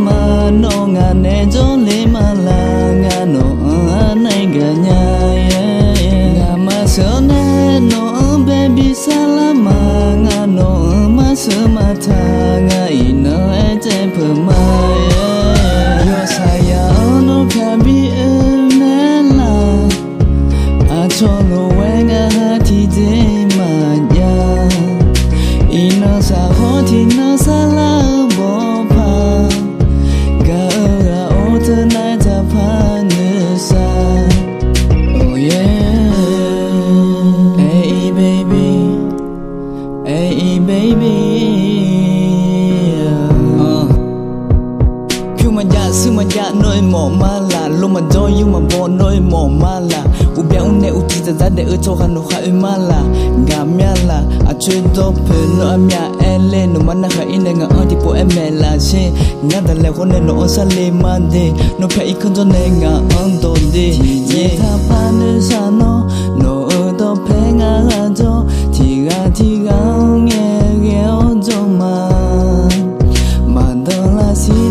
mà nó ngà nè cho lê mà là ngà nó này cả nhà ngà mà sơ nè nó baby salama ngà nó mà sơ mà tha ngà ino e te phơ mà yo saya no kabi nè la a cho lo we ngà thì de mà ya ino sa ho thì nó sa la bo pa ga o te nai ta pa ne sa oh yeah hey baby Kêu mà dạ sư mà dạ nơi mỏ ma là lúc mà do yêu mà bỏ nơi mỏ ma là u béo nè u tí ra để ở cho hắn nó khai ma là gà mía là à chơi đó phê nó âm nhà em lên nó mà nó khai in ngà ở thì bộ em mẹ là xe ngà ta leo con nên nó sa lê ma đi nó phải ít con cho nên ngà ăn đồ đi nhẹ tha pa nơi sa nó ở đó phê ngà cho thì gà nghe ghéo cho mà đó là xin